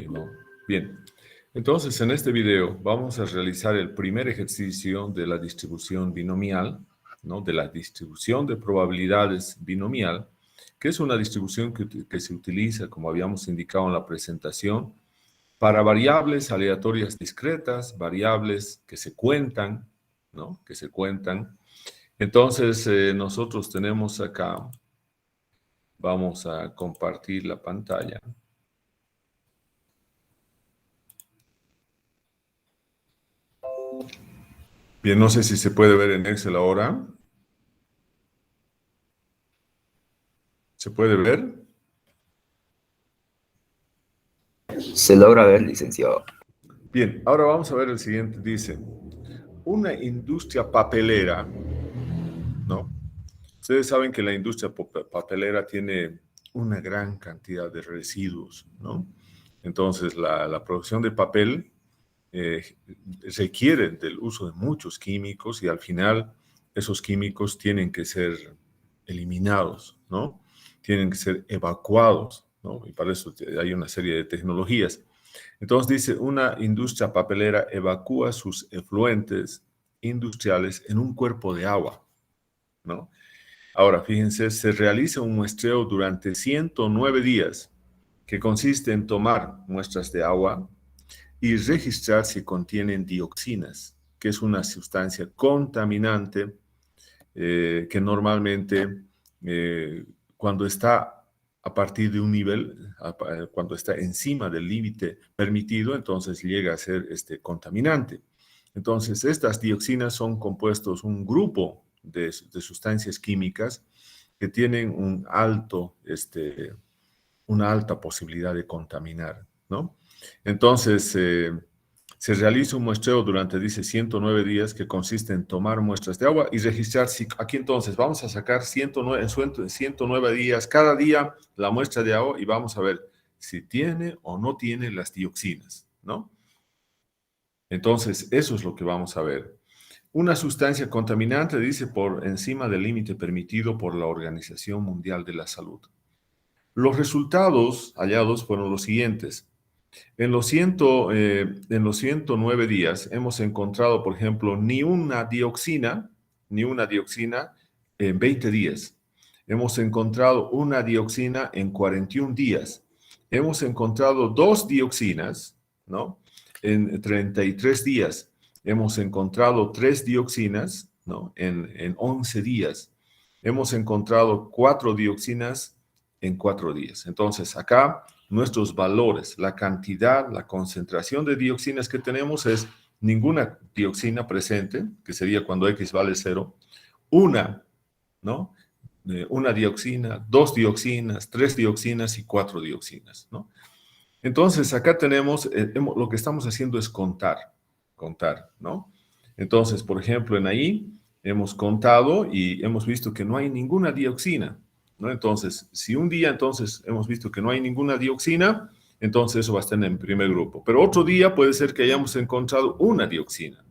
¿no? Bien, entonces en este video vamos a realizar el primer ejercicio de la distribución binomial, ¿no? De la distribución de probabilidades binomial, que es una distribución que se utiliza, como habíamos indicado en la presentación, para variables aleatorias discretas, variables que se cuentan, ¿no? Que se cuentan. Entonces, nosotros tenemos acá, vamos a compartir la pantalla. Bien, no sé si se puede ver en Excel ahora. ¿Se puede ver? Se logra ver, licenciado. Bien, ahora vamos a ver el siguiente. Dice, una industria papelera, ¿no? Ustedes saben que la industria papelera tiene una gran cantidad de residuos, ¿no? Entonces, la producción de papel requiere del uso de muchos químicos y al final esos químicos tienen que ser eliminados, ¿no? Tienen que ser evacuados, ¿no? Y para eso hay una serie de tecnologías. Entonces dice, una industria papelera evacúa sus efluentes industriales en un cuerpo de agua, ¿no? Ahora, fíjense, se realiza un muestreo durante 109 días, que consiste en tomar muestras de agua y registrar si contienen dioxinas, que es una sustancia contaminante que normalmente cuando está a partir de un nivel, cuando está encima del límite permitido, entonces llega a ser contaminante. Entonces, estas dioxinas son compuestos, un grupo de sustancias químicas que tienen una alta posibilidad de contaminar, ¿no? Entonces, se realiza un muestreo durante, dice, 109 días, que consiste en tomar muestras de agua y registrar, aquí entonces vamos a sacar 109 días, cada día la muestra de agua y vamos a ver si tiene o no tiene las dioxinas, ¿no? Entonces, eso es lo que vamos a ver. Una sustancia contaminante, dice, por encima del límite permitido por la Organización Mundial de la Salud. Los resultados hallados fueron los siguientes. En los 109 días hemos encontrado, por ejemplo, ni una dioxina en 20 días. Hemos encontrado una dioxina en 41 días. Hemos encontrado 2 dioxinas, ¿no? En 33 días. Hemos encontrado 3 dioxinas, ¿no? En 11 días. Hemos encontrado 4 dioxinas en 4 días. Entonces, acá nuestros valores, la cantidad, la concentración de dioxinas que tenemos es ninguna dioxina presente, que sería cuando X vale 0, una, ¿no? Una dioxina, 2 dioxinas, 3 dioxinas y 4 dioxinas, ¿no? Entonces, acá tenemos, lo que estamos haciendo es contar, ¿no? Entonces, por ejemplo, en ahí hemos contado y hemos visto que no hay ninguna dioxina, ¿no? Entonces, si un día entonces hemos visto que no hay ninguna dioxina, entonces eso va a estar en el primer grupo. Pero otro día puede ser que hayamos encontrado una dioxina.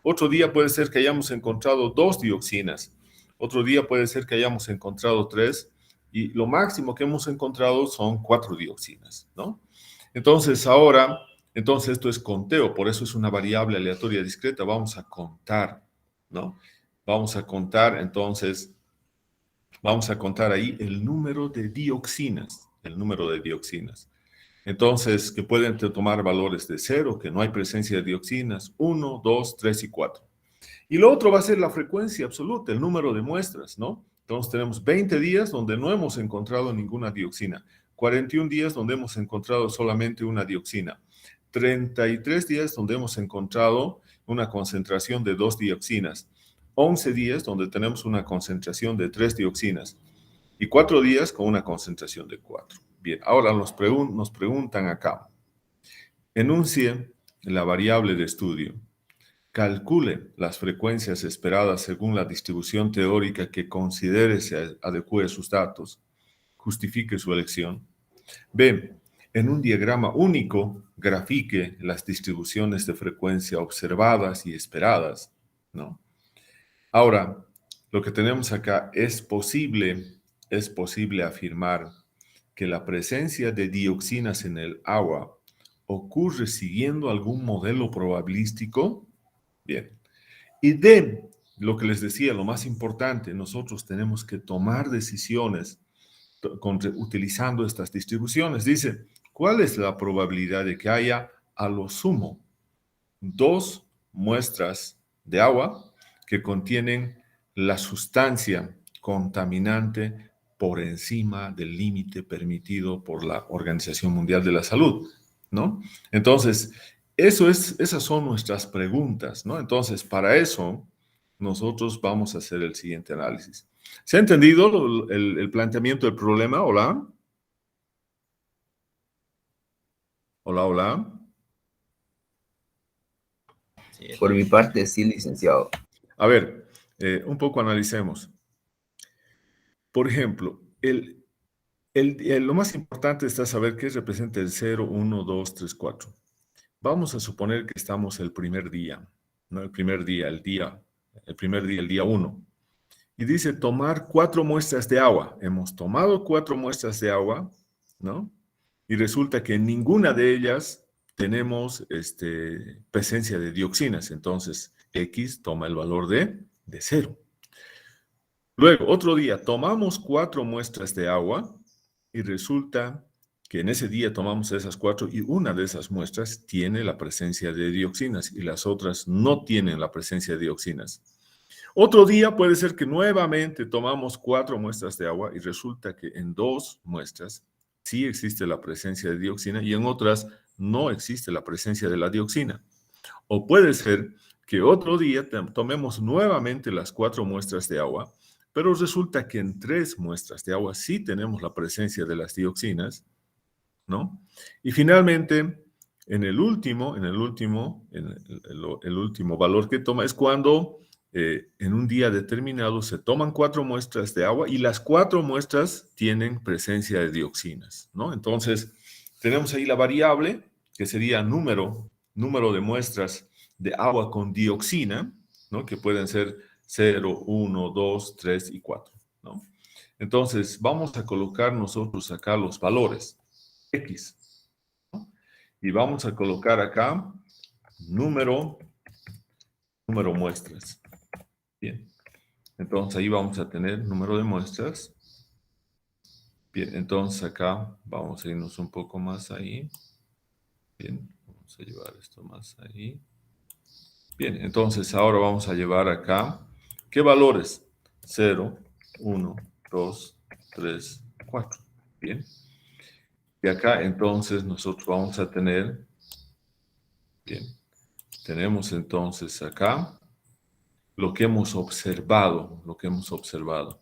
Otro día puede ser que hayamos encontrado 2 dioxinas. Otro día puede ser que hayamos encontrado 3. Y lo máximo que hemos encontrado son 4 dioxinas, ¿no? Entonces, entonces esto es conteo, por eso es una variable aleatoria discreta. Vamos a contar, ¿no? Vamos a contar, entonces, vamos a contar ahí el número de dioxinas, Entonces, que pueden tomar valores de 0, que no hay presencia de dioxinas, 1, 2, 3 y 4. Y lo otro va a ser la frecuencia absoluta, el número de muestras, ¿no? Entonces tenemos 20 días donde no hemos encontrado ninguna dioxina, 41 días donde hemos encontrado solamente una dioxina, 33 días donde hemos encontrado una concentración de 2 dioxinas, 11 días donde tenemos una concentración de 3 dioxinas y 4 días con una concentración de 4. Bien, ahora nos preguntan acá, enuncie la variable de estudio. Calcule las frecuencias esperadas según la distribución teórica que considere se adecue a sus datos. Justifique su elección. B. En un diagrama único, grafique las distribuciones de frecuencia observadas y esperadas, ¿no? Ahora, lo que tenemos acá es posible afirmar que la presencia de dioxinas en el agua ocurre siguiendo algún modelo probabilístico. Bien. Y D, lo que les decía, lo más importante, nosotros tenemos que tomar decisiones utilizando estas distribuciones. Dice, ¿cuál es la probabilidad de que haya a lo sumo 2 muestras de agua que contienen la sustancia contaminante por encima del límite permitido por la Organización Mundial de la Salud, ¿no? Entonces, esas son nuestras preguntas, ¿no? Entonces, para eso, nosotros vamos a hacer el siguiente análisis. ¿Se ha entendido el planteamiento del problema? Hola. Hola, hola. Por mi parte, sí, licenciado. A ver, un poco analicemos. Por ejemplo, lo más importante está saber qué representa el 0, 1, 2, 3, 4. Vamos a suponer que estamos el primer día, ¿no? El primer día, el día 1. Y dice tomar 4 muestras de agua. Hemos tomado 4 muestras de agua, ¿no? Y resulta que en ninguna de ellas tenemos presencia de dioxinas. Entonces, X toma el valor de 0. Luego, otro día, tomamos 4 muestras de agua y resulta que en ese día tomamos esas 4 y una de esas muestras tiene la presencia de dioxinas y las otras no tienen la presencia de dioxinas. Otro día puede ser que nuevamente tomamos 4 muestras de agua y resulta que en 2 muestras sí existe la presencia de dioxina y en otras no existe la presencia de la dioxina. O puede ser que otro día tomemos nuevamente las 4 muestras de agua, pero resulta que en 3 muestras de agua sí tenemos la presencia de las dioxinas, ¿no? Y finalmente, el último valor que toma es cuando en un día determinado se toman 4 muestras de agua y las 4 muestras tienen presencia de dioxinas, ¿no? Entonces, tenemos ahí la variable que sería número de muestras de agua con dioxina, ¿no? Que pueden ser 0, 1, 2, 3 y 4, ¿no? Entonces, vamos a colocar nosotros acá los valores. X, ¿no? Y vamos a colocar acá número muestras. Bien, entonces ahí vamos a tener número de muestras. Bien, entonces acá vamos a irnos un poco más ahí. Bien, vamos a llevar esto más ahí. Bien, entonces ahora vamos a llevar acá, ¿qué valores? 0, 1, 2, 3, 4. Bien. Y acá entonces nosotros vamos a tener, bien, tenemos entonces acá lo que hemos observado,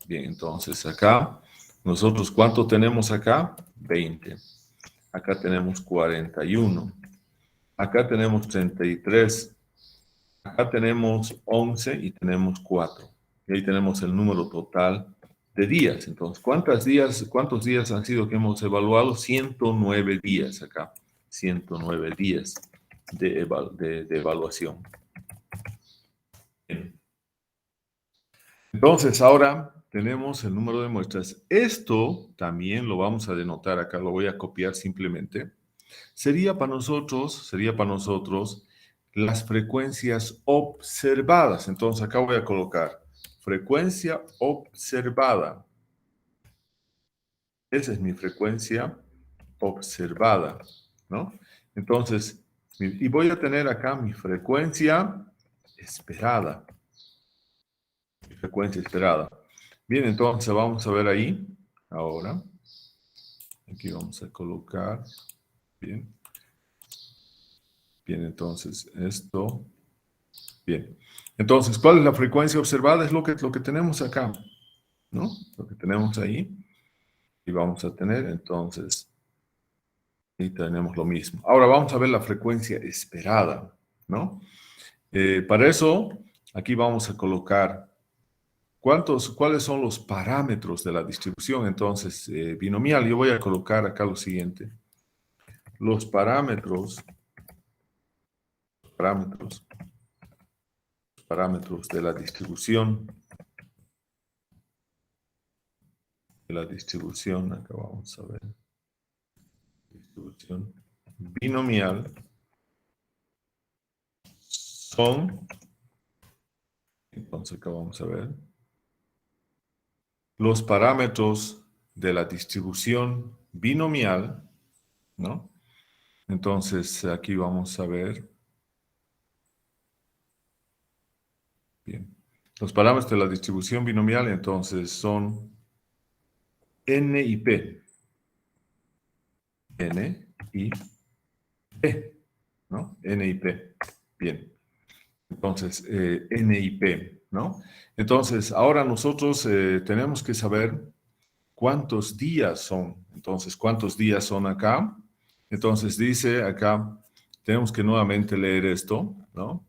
Bien, entonces acá, nosotros, ¿cuánto tenemos acá? 20. Acá tenemos 41. Acá tenemos 33. Acá tenemos 11 y tenemos 4. Y ahí tenemos el número total de días. Entonces, ¿cuántos días han sido que hemos evaluado? 109 días acá. 109 días de evaluación. Bien. Entonces, ahora tenemos el número de muestras. Esto también lo vamos a denotar acá, lo voy a copiar simplemente. Sería para nosotros las frecuencias observadas. Entonces, acá voy a colocar frecuencia observada. Esa es mi frecuencia observada, ¿no? Entonces, y voy a tener acá mi frecuencia esperada. Bien, entonces vamos a ver ahí, ahora. Aquí vamos a colocar, bien. Bien, entonces esto, bien. Entonces, ¿cuál es la frecuencia observada? Es lo que tenemos acá, ¿no? Lo que tenemos ahí. Y vamos a tener, entonces, ahí tenemos lo mismo. Ahora vamos a ver la frecuencia esperada, ¿no? Para eso, aquí vamos a colocar cuáles son los parámetros de la distribución, entonces, binomial. Yo voy a colocar acá lo siguiente. Los parámetros de la distribución, acá vamos a ver, distribución binomial son, entonces acá vamos a ver, los parámetros de la distribución binomial, ¿no? Entonces, aquí vamos a ver. Bien. Los parámetros de la distribución binomial, entonces, son N y P. N y P, ¿no? N y P. Bien. Entonces, N y P, ¿no? Entonces, ahora nosotros tenemos que saber cuántos días son. Entonces, ¿cuántos días son acá? Entonces, dice acá, tenemos que nuevamente leer esto, ¿no?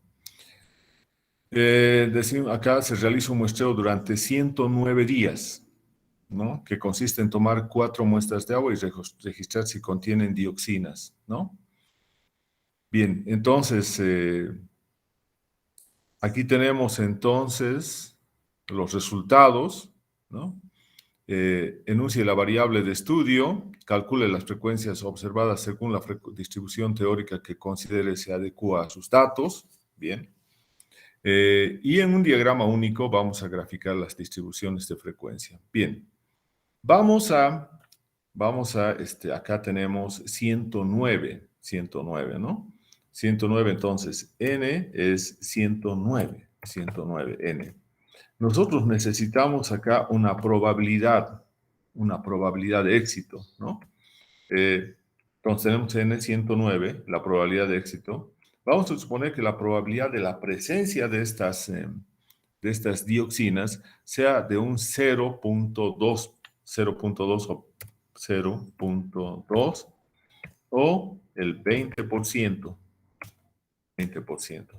Decimos, acá se realiza un muestreo durante 109 días, ¿no? Que consiste en tomar 4 muestras de agua y registrar si contienen dioxinas, ¿no? Bien, entonces, aquí tenemos entonces los resultados, ¿no? Enuncie la variable de estudio, calcule las frecuencias observadas según la distribución teórica que considere se adecua a sus datos, bien. Y en un diagrama único vamos a graficar las distribuciones de frecuencia. Bien, acá tenemos 109, ¿no? 109, entonces, N es 109, N. Nosotros necesitamos acá una probabilidad de éxito, ¿no? Entonces tenemos N109, la probabilidad de éxito. Vamos a suponer que la probabilidad de la presencia de estas dioxinas sea de un 0.2, 0.2 o el 20%,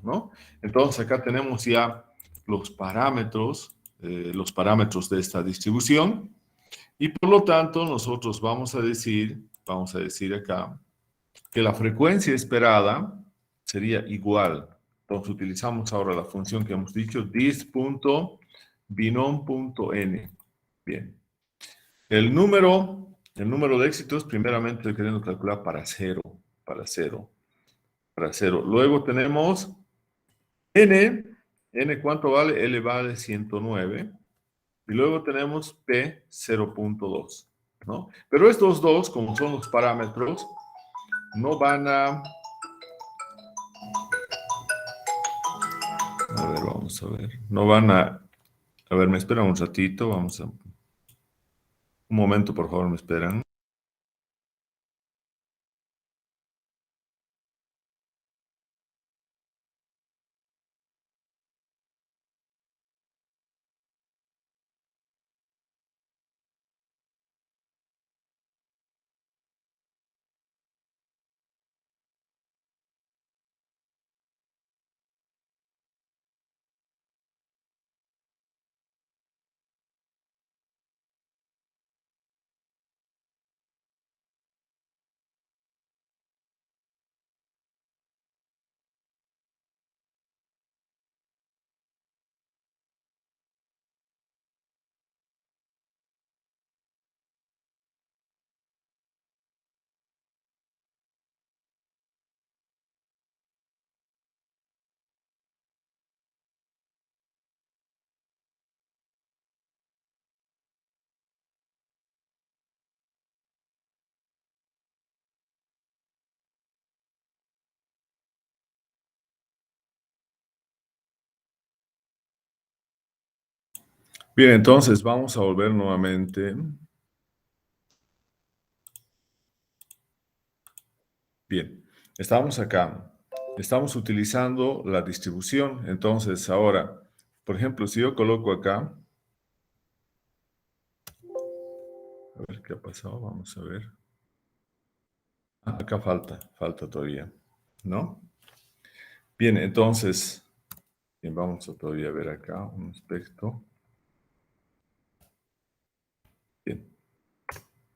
¿no? Entonces acá tenemos ya los parámetros de esta distribución y por lo tanto nosotros vamos a decir acá que la frecuencia esperada sería igual. Entonces utilizamos ahora la función que hemos dicho, dis.binom.n. Bien. El número de éxitos, primeramente estoy queriendo calcular para cero. Luego tenemos n. N, ¿cuánto vale? L vale 109. Y luego tenemos P 0.2, ¿no? Pero estos dos, como son los parámetros, no van a... A ver, vamos a ver. No van a... A ver, me esperan un ratito, vamos a... Un momento, por favor, me esperan. Bien, entonces vamos a volver nuevamente. Bien, estamos acá. Estamos utilizando la distribución. Entonces, ahora, por ejemplo, si yo coloco acá... A ver qué ha pasado, vamos a ver. Acá falta todavía, ¿no? Bien, entonces, bien, vamos a todavía ver acá un aspecto. Bien.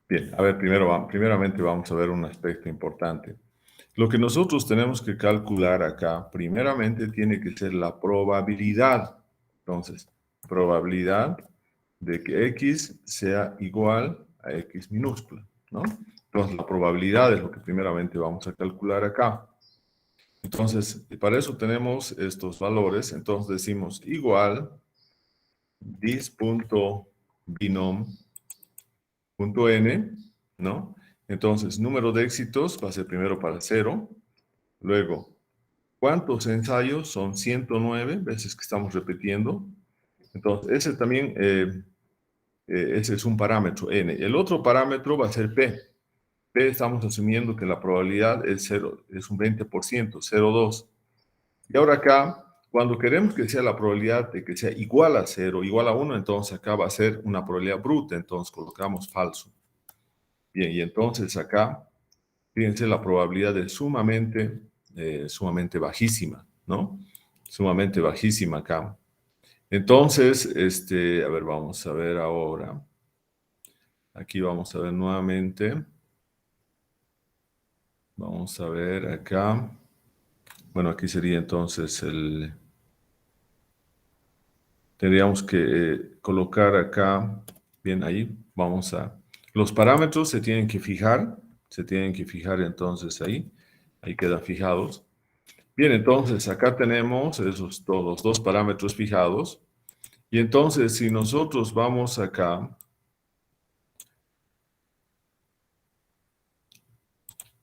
Bien, a ver, primeramente vamos a ver un aspecto importante. Lo que nosotros tenemos que calcular acá, primeramente tiene que ser la probabilidad. Entonces, probabilidad de que X sea igual a X minúscula, ¿no? Entonces, la probabilidad es lo que primeramente vamos a calcular acá. Entonces, para eso tenemos estos valores. Entonces, decimos igual dis.binom.n, ¿no? Entonces, número de éxitos va a ser primero para 0. Luego, ¿cuántos ensayos? Son 109 veces que estamos repitiendo. Entonces, ese también, ese es un parámetro, n. El otro parámetro va a ser p. P estamos asumiendo que la probabilidad es 0, es un 20%, 0,2. Y ahora acá, cuando queremos que sea la probabilidad de que sea igual a 0, igual a 1, entonces acá va a ser una probabilidad bruta, entonces colocamos falso. Bien, y entonces acá, fíjense, la probabilidad es sumamente bajísima, ¿no? Sumamente bajísima acá. Entonces, a ver, vamos a ver ahora. Aquí vamos a ver nuevamente. Vamos a ver acá. Bueno, aquí sería entonces tendríamos que colocar acá, bien, ahí vamos a... Los parámetros se tienen que fijar entonces ahí quedan fijados. Bien, entonces acá tenemos esos todos, 2 parámetros fijados. Y entonces si nosotros vamos acá,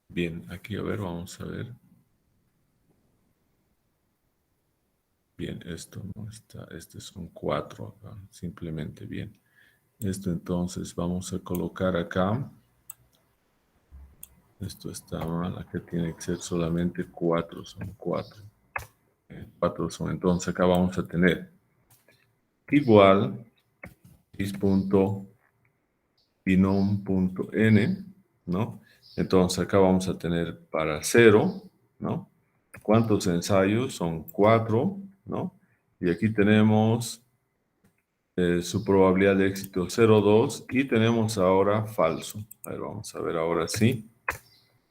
bien, aquí a ver, vamos a ver. Bien, esto no está, este son 4 acá, simplemente bien. Esto entonces vamos a colocar acá. Esto está mal, acá tiene que ser solamente 4, son 4. 4 son, entonces acá vamos a tener igual is.binom.n, ¿no? Entonces acá vamos a tener para 0, ¿no? ¿Cuántos ensayos? Son 4, ¿no? Y aquí tenemos su probabilidad de éxito 0,2 y tenemos ahora falso. A ver, vamos a ver ahora sí.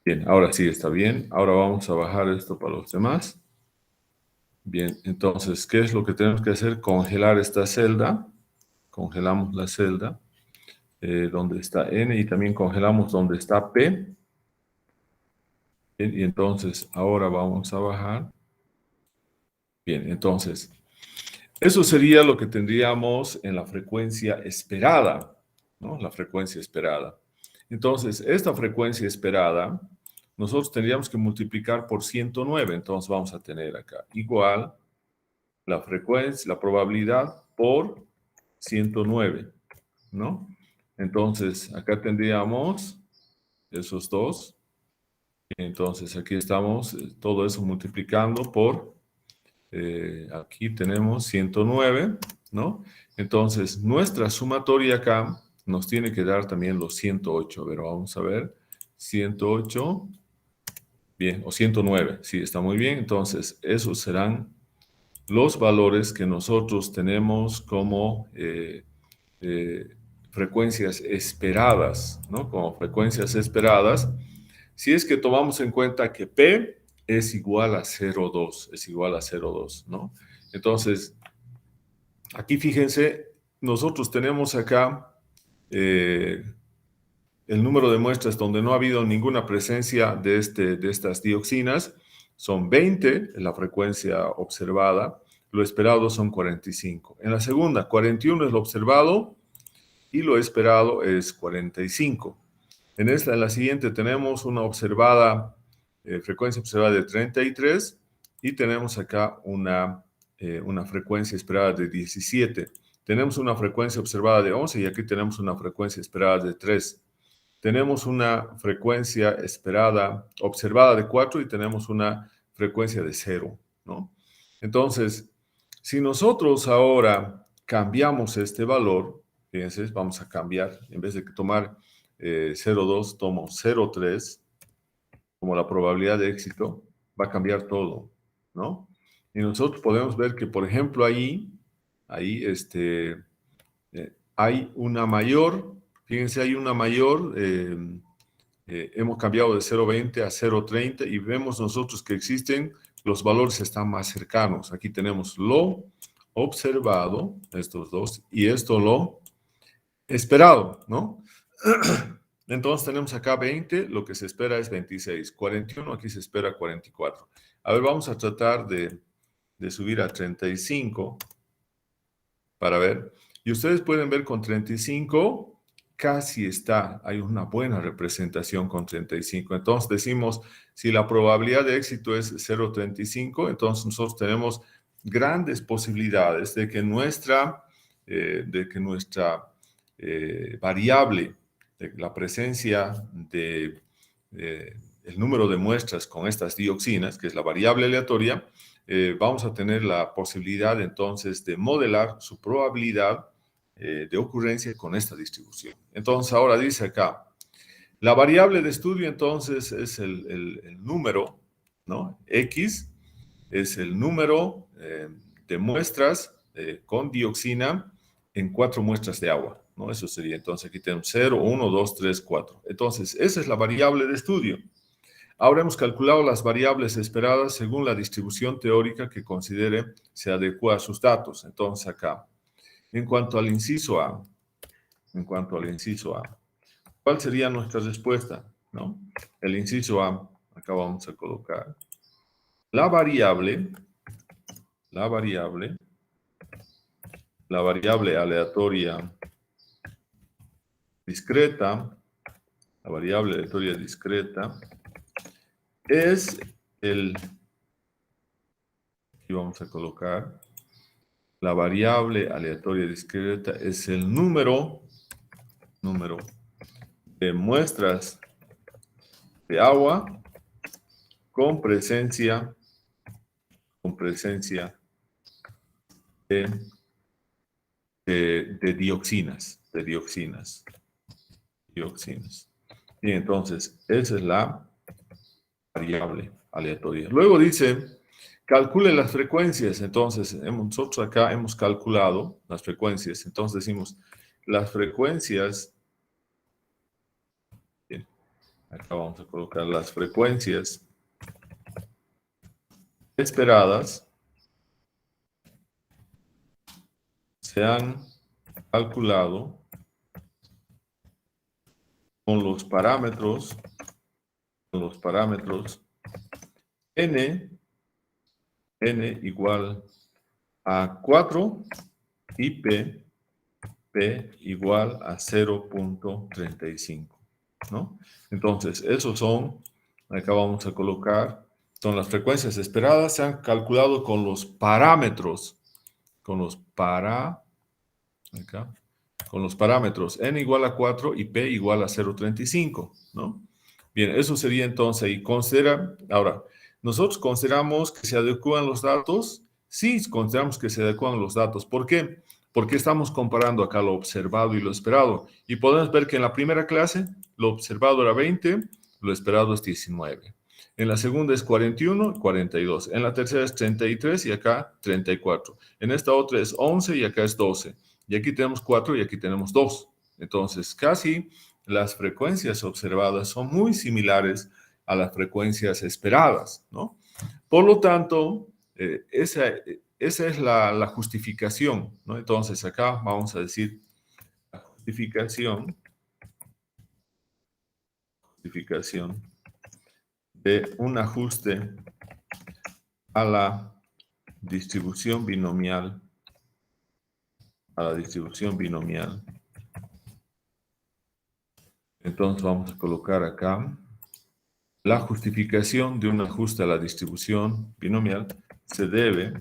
Bien, ahora sí está bien. Ahora vamos a bajar esto para los demás. Bien, entonces, ¿qué es lo que tenemos que hacer? Congelar esta celda. Congelamos la celda donde está N y también congelamos donde está P. Bien, y entonces, ahora vamos a bajar. Bien, entonces, eso sería lo que tendríamos en la frecuencia esperada, ¿no? La frecuencia esperada. Entonces, esta frecuencia esperada, nosotros tendríamos que multiplicar por 109. Entonces, vamos a tener acá igual la frecuencia, la probabilidad por 109, ¿no? Entonces, acá tendríamos esos dos. Entonces, aquí estamos, todo eso multiplicando por... aquí tenemos 109, ¿no? Entonces, nuestra sumatoria acá nos tiene que dar también los 108. A ver, vamos a ver. 108, bien, o 109, sí, está muy bien. Entonces, esos serán los valores que nosotros tenemos como frecuencias esperadas, ¿no? Como frecuencias esperadas. Si es que tomamos en cuenta que P es igual a 0,2, es igual a 0,2, ¿no? Entonces, aquí fíjense, nosotros tenemos acá el número de muestras donde no ha habido ninguna presencia de estas dioxinas, son 20, la frecuencia observada, lo esperado son 45. En la segunda, 41 es lo observado y lo esperado es 45. En la siguiente tenemos una frecuencia observada de 33 y tenemos acá una frecuencia esperada de 17. Tenemos una frecuencia observada de 11 y aquí tenemos una frecuencia esperada de 3. Tenemos una frecuencia observada de 4 y tenemos una frecuencia de 0, ¿no? Entonces, si nosotros ahora cambiamos este valor, fíjense, vamos a cambiar, en vez de tomar 0,2, tomo 0,3, como la probabilidad de éxito, va a cambiar todo, ¿no? Y nosotros podemos ver que, por ejemplo, ahí hay una mayor, fíjense, hay una mayor, hemos cambiado de 0,20 a 0,30 y vemos nosotros que existen, los valores están más cercanos. Aquí tenemos lo observado, estos dos, y esto lo esperado, ¿no? Entonces tenemos acá 20, lo que se espera es 26. 41, aquí se espera 44. A ver, vamos a tratar de subir a 35 para ver. Y ustedes pueden ver con 35 casi está, hay una buena representación con 35. Entonces decimos, si la probabilidad de éxito es 0,35, entonces nosotros tenemos grandes posibilidades de que nuestra variable, de la presencia de el número de muestras con estas dioxinas, que es la variable aleatoria, vamos a tener la posibilidad entonces de modelar su probabilidad de ocurrencia con esta distribución. Entonces ahora dice acá, la variable de estudio entonces es el número, ¿no? X es el número de muestras con dioxina en 4 muestras de agua, ¿no? Eso sería, entonces aquí tenemos 0, 1, 2, 3, 4. Entonces, esa es la variable de estudio. Ahora hemos calculado las variables esperadas según la distribución teórica que considere se adecua a sus datos. Entonces, acá, en cuanto al inciso A, ¿cuál sería nuestra respuesta? ¿No? El inciso A, acá vamos a colocar la variable aleatoria discreta, es aquí vamos a colocar, la variable aleatoria discreta es el número de muestras de agua con presencia de dioxinas. Y entonces, esa es la variable aleatoria. Luego dice, calcule las frecuencias. Entonces, nosotros acá hemos calculado las frecuencias. Entonces decimos, las frecuencias, bien, acá vamos a colocar las frecuencias esperadas se han calculado con los parámetros n igual a 4 y p igual a 0.35, ¿no? Entonces, esos son, acá vamos a colocar, son las frecuencias esperadas, se han calculado con los parámetros, con los parámetros n igual a 4 y p igual a 0.35, ¿no? Bien, eso sería entonces, y ahora, ¿nosotros consideramos que se adecuan los datos? Sí, consideramos que se adecuan los datos. ¿Por qué? Porque estamos comparando acá lo observado y lo esperado. Y podemos ver que en la primera clase, lo observado era 20, lo esperado es 19. En la segunda es 41, 42. En la tercera es 33 y acá 34. En esta otra es 11 y acá es 12. Y aquí tenemos 4 y aquí tenemos 2. Entonces, casi las frecuencias observadas son muy similares a las frecuencias esperadas, ¿no? Por lo tanto, esa es la justificación, ¿no? Entonces, acá vamos a decir la justificación de un ajuste a la distribución binomial, Entonces vamos a colocar acá la justificación de un ajuste a la distribución binomial se debe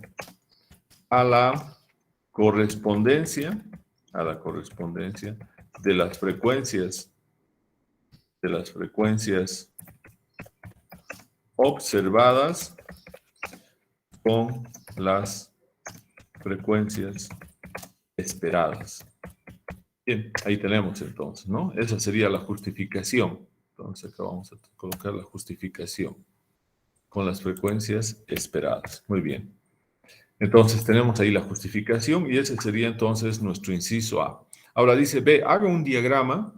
a la correspondencia de las frecuencias observadas con las frecuencias esperadas. Bien, ahí tenemos entonces, ¿no? Esa sería la justificación. Entonces acá vamos a colocar la justificación con las frecuencias esperadas. Muy bien. Entonces tenemos ahí la justificación y ese sería entonces nuestro inciso A. Ahora dice B, haga un diagrama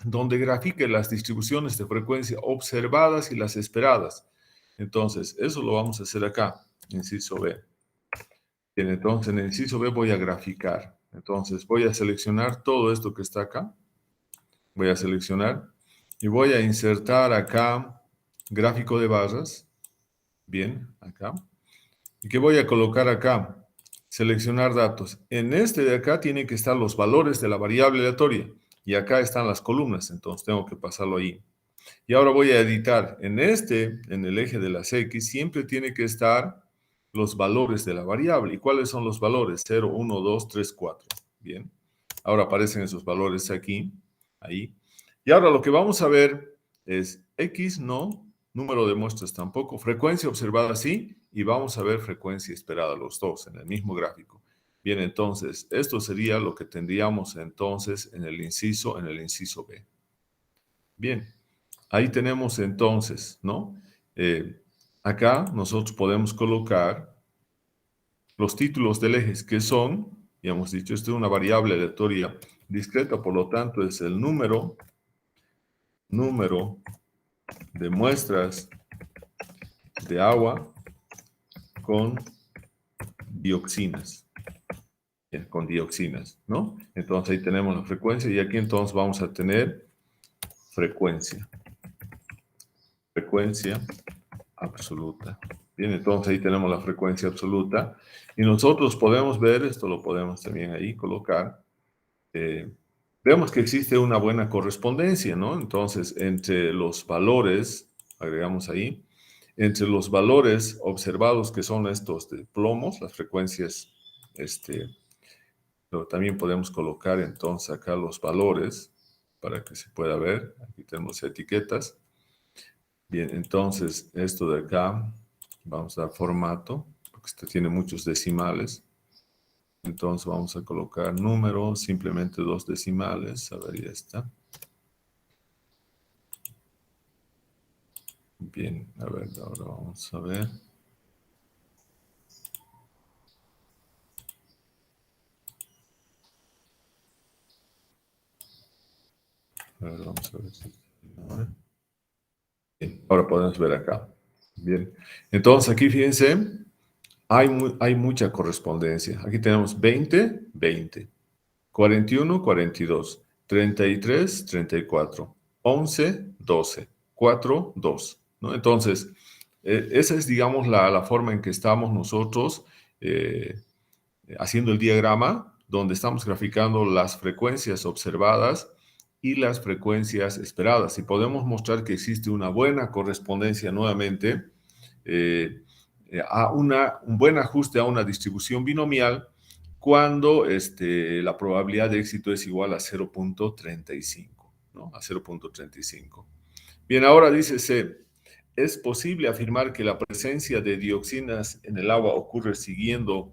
donde grafique las distribuciones de frecuencia observadas y las esperadas. Entonces, eso lo vamos a hacer acá, inciso B. Bien, entonces en el inciso B voy a graficar. Entonces voy a seleccionar todo esto que está acá. Voy a seleccionar Y voy a insertar acá gráfico de barras. Bien, acá. ¿Y qué voy a colocar acá? Seleccionar datos. En este de acá tienen que estar los valores de la variable aleatoria. Y acá están las columnas, entonces tengo que pasarlo ahí. Y ahora voy a editar. En el eje de las X, siempre tiene que estar los valores de la variable. ¿Y cuáles son los valores? 0, 1, 2, 3, 4. Bien. Ahora aparecen esos valores aquí, ahí. Y ahora lo que vamos a ver es X no, número de muestras tampoco, frecuencia observada sí, y vamos a ver frecuencia esperada los dos en el mismo gráfico. Bien, entonces, esto sería lo que tendríamos entonces en el inciso B. Bien, ahí tenemos entonces, ¿no? Acá nosotros podemos colocar los títulos del eje, que son, ya hemos dicho, esto es una variable aleatoria discreta, por lo tanto es el número de muestras de agua con dioxinas. Con dioxinas, ¿no? Entonces ahí tenemos la frecuencia y aquí entonces vamos a tener frecuencia absoluta. Bien, entonces ahí tenemos la frecuencia absoluta y nosotros podemos ver, esto lo podemos también ahí colocar, vemos que existe una buena correspondencia, ¿no? Entonces, entre los valores, agregamos ahí, entre los valores observados que son estos de plomos, las frecuencias, pero también podemos colocar entonces acá los valores para que se pueda ver. Aquí tenemos etiquetas. Bien, entonces esto de acá, vamos a dar formato, porque este tiene muchos decimales. Entonces vamos a colocar número, simplemente 2 decimales. A ver, ya está. Bien, a ver, ahora vamos a ver. A ver, vamos a ver si... Bien, ahora podemos ver acá. Bien, entonces aquí fíjense, hay mucha correspondencia. Aquí tenemos 20, 20, 41, 42, 33, 34, 11, 12, 4, 2, ¿no? Entonces, esa es, digamos, la forma en que estamos nosotros haciendo el diagrama, donde estamos graficando las frecuencias observadas y las frecuencias esperadas. Y podemos mostrar que existe una buena correspondencia nuevamente a un buen ajuste a una distribución binomial cuando la probabilidad de éxito es igual a 0.35, ¿no? A 0.35. Bien, ahora dice C, ¿es posible afirmar que la presencia de dioxinas en el agua ocurre siguiendo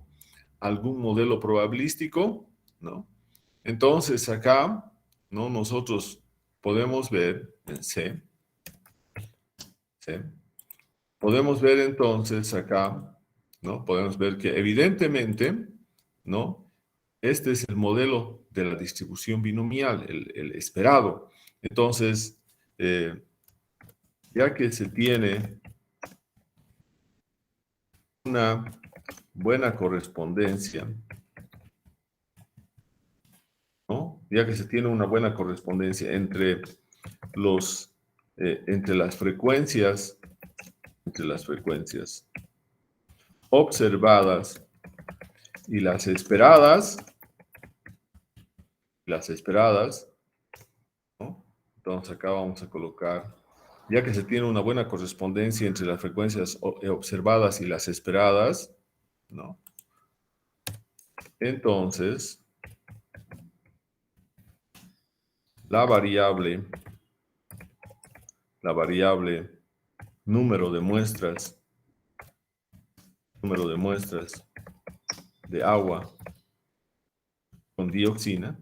algún modelo probabilístico? ¿No? Entonces acá, ¿no? Nosotros podemos ver en C, podemos ver entonces acá, ¿no? Podemos ver que evidentemente, ¿no? Este es el modelo de la distribución binomial, el esperado. Entonces, ya que se tiene una buena correspondencia, ¿no? Ya que se tiene una buena correspondencia entre las frecuencias observadas y las esperadas, ¿no? Entonces acá vamos a colocar, ya que se tiene una buena correspondencia entre las frecuencias observadas y las esperadas, ¿no? Entonces, la variable número de muestras de agua con dioxinas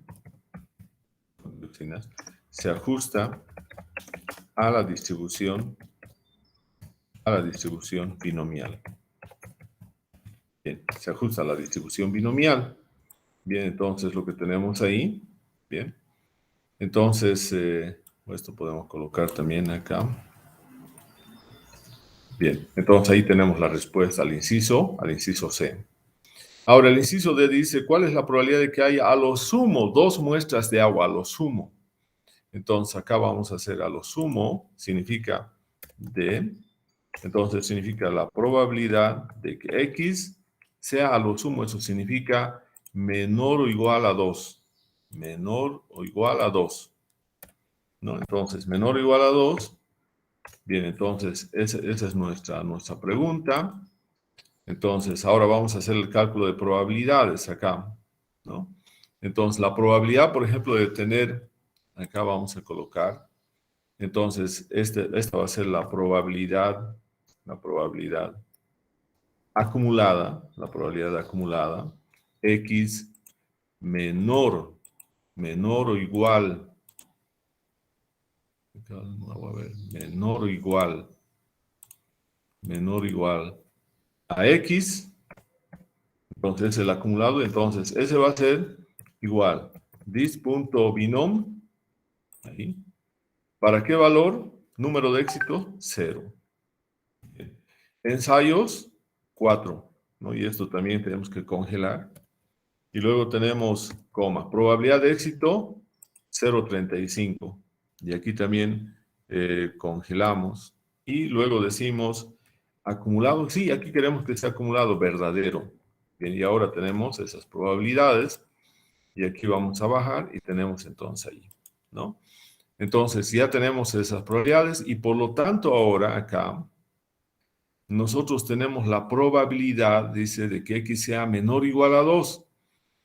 se ajusta a la distribución binomial. Bien, se ajusta a la distribución binomial. Bien, entonces lo que tenemos ahí, bien. Entonces, esto podemos colocar también acá. Bien, entonces ahí tenemos la respuesta al inciso C. Ahora, el inciso D dice, ¿cuál es la probabilidad de que haya a lo sumo 2 muestras de agua? A lo sumo. Entonces, acá vamos a hacer a lo sumo, significa D. Entonces, significa la probabilidad de que X sea a lo sumo, eso significa menor o igual a 2. Menor o igual a 2. ¿No? Entonces, menor o igual a 2. Bien, entonces, esa es nuestra pregunta. Entonces, ahora vamos a hacer el cálculo de probabilidades acá, ¿no? Entonces, la probabilidad, por ejemplo, de tener, acá vamos a colocar, entonces, esta va a ser la probabilidad acumulada, X menor o igual, menor o igual a X, entonces el acumulado, entonces ese va a ser igual, dis.binom, ahí, ¿para qué valor? Número de éxito, 0. Ensayos, 4, ¿no? Y esto también tenemos que congelar. Y luego tenemos coma, probabilidad de éxito, 0,35. Y aquí también congelamos. Y luego decimos acumulado, sí, aquí queremos que sea acumulado verdadero. Bien, y ahora tenemos esas probabilidades. Y aquí vamos a bajar y tenemos entonces ahí, ¿no? Entonces ya tenemos esas probabilidades y por lo tanto ahora acá nosotros tenemos la probabilidad, dice, de que X sea menor o igual a 2.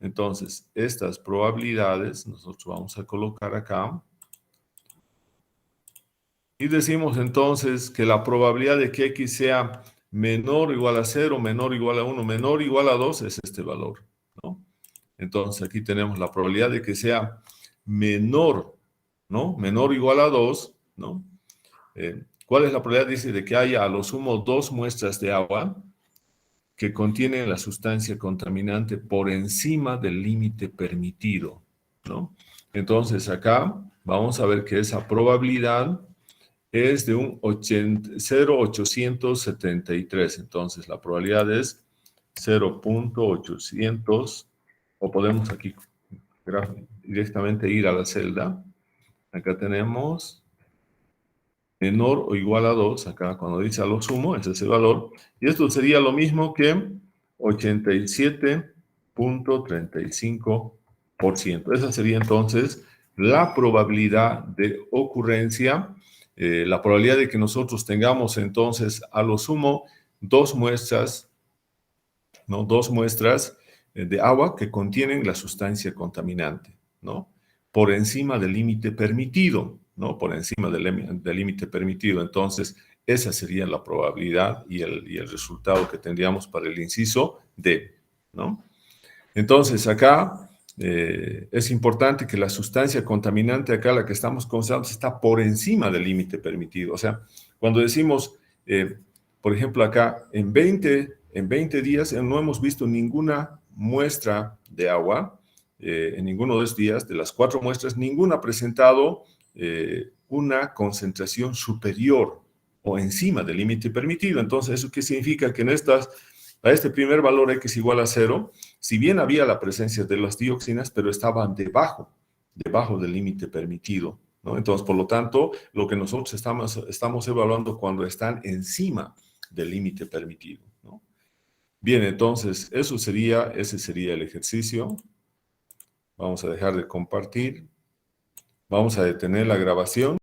Entonces, estas probabilidades nosotros vamos a colocar acá. Y decimos entonces que la probabilidad de que X sea menor o igual a 0, menor o igual a 1, menor o igual a 2 es este valor, ¿no? Entonces, aquí tenemos la probabilidad de que sea menor, ¿no? Menor o igual a 2, ¿no? ¿Cuál es la probabilidad? Dice de que haya a lo sumo 2 muestras de agua que contienen la sustancia contaminante por encima del límite permitido, ¿no? Entonces, acá vamos a ver que esa probabilidad es de un 0,873. Entonces, la probabilidad es 0,800, o podemos aquí directamente ir a la celda. Acá tenemos menor o igual a 2, acá cuando dice a lo sumo, ese es el valor, y esto sería lo mismo que 87,35%. Esa sería entonces la probabilidad de ocurrencia, la probabilidad de que nosotros tengamos entonces a lo sumo 2 muestras, ¿no? 2 muestras de agua que contienen la sustancia contaminante, ¿no? Por encima del límite permitido, ¿no? Por encima del límite permitido. Entonces, esa sería la probabilidad y el resultado que tendríamos para el inciso D, ¿no? Entonces, acá es importante que la sustancia contaminante, acá la que estamos considerando, está por encima del límite permitido. O sea, cuando decimos, por ejemplo, acá, en 20 días no hemos visto ninguna muestra de agua, en ninguno de los días, de las 4 muestras, ninguna ha presentado una concentración superior o encima del límite permitido. Entonces, ¿eso qué significa? Que a este primer valor X igual a 0, si bien había la presencia de las dioxinas, pero estaban debajo del límite permitido, ¿no? Entonces, por lo tanto, lo que nosotros estamos evaluando cuando están encima del límite permitido, ¿no? Bien, entonces, ese sería el ejercicio. Vamos a dejar de compartir. Vamos a detener la grabación.